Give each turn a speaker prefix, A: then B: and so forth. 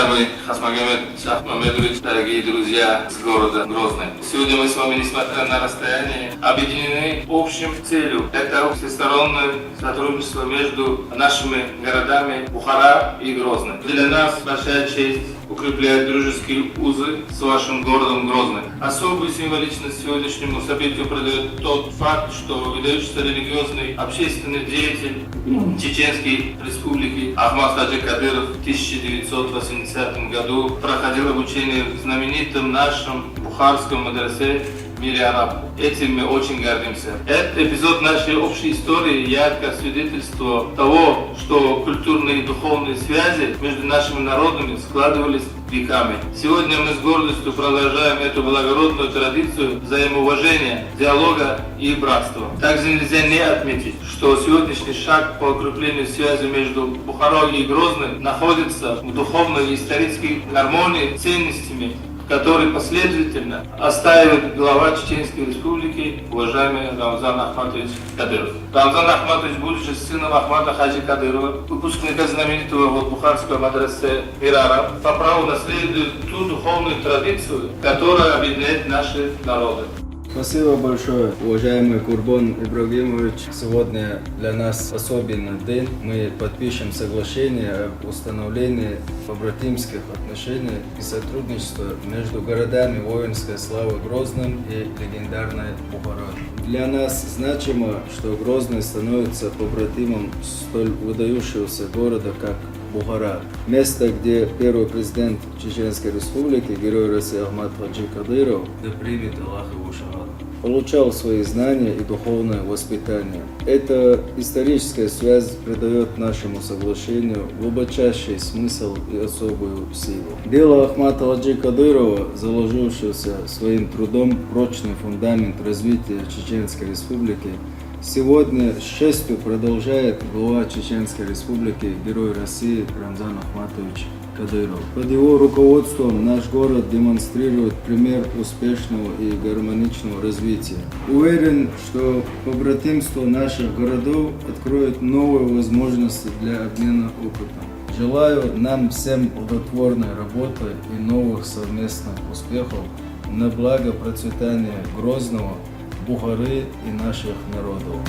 A: Уважаемый Хасмагомед Шахмамедович, дорогие друзья с города Грозный. Сегодня мы с вами, несмотря на расстояние, объединены общим целью. Это всестороннее сотрудничество между нашими городами Бухара и Грозный. Для нас большая честь укреплять дружеские узы с вашим городом Грозный. Особую символичность сегодняшнему событию придает тот факт, что выдающийся религиозный общественный деятель Чеченской Республики Ахмад Хаджи Кадыров в 1980 году проходил обучение в знаменитом нашем бухарском медресе «Мире Араб». Этим мы очень гордимся. Этот эпизод нашей общей истории ярко свидетельство того, что культурные и духовные связи между нашими народами складывались веками. Сегодня мы с гордостью продолжаем эту благородную традицию взаимоуважения, диалога и братства. Также нельзя не отметить, что сегодняшний шаг по укреплению связи между Бухарой и Грозным находится в духовной и исторической гармонии с ценностями, который последовательно оставит глава Чеченской Республики, уважаемый Рамзан Ахматович Кадыров. Рамзан Ахматович, будучи сыном Ахмада Хаджи Кадырова, выпускника знаменитого бухарского мадресе «Мир Араб», по праву наследует ту духовную традицию, которая объединяет наши народы.
B: Спасибо большое, уважаемый Курбан Ибрагимович. Сегодня для нас особенный день. Мы подпишем соглашение об установлении побратимских отношений и сотрудничества между городами воинской славы Грозным и легендарной Бухарой. Для нас значимо, что Грозный становится побратимом столь выдающегося города, как Бухара. Место, где первый президент Чеченской Республики, герой России Ахмад Хаджи Кадыров, да примет Аллах его шахаду, получал свои знания и духовное воспитание. Эта историческая связь придает нашему соглашению глубочайший смысл и особую силу. Дело Ахмада Хаджи Кадырова, заложившегося своим трудом прочный фундамент развития Чеченской Республики, сегодня с честью продолжает глава Чеченской Республики, герой России Рамзан Ахматович Кадыров. Под его руководством наш город демонстрирует пример успешного и гармоничного развития. Уверен, что побратимство наших городов откроет новые возможности для обмена опытом. Желаю нам всем плодотворной работы и новых совместных успехов на благо процветания Грозного, Бухары и наших народов.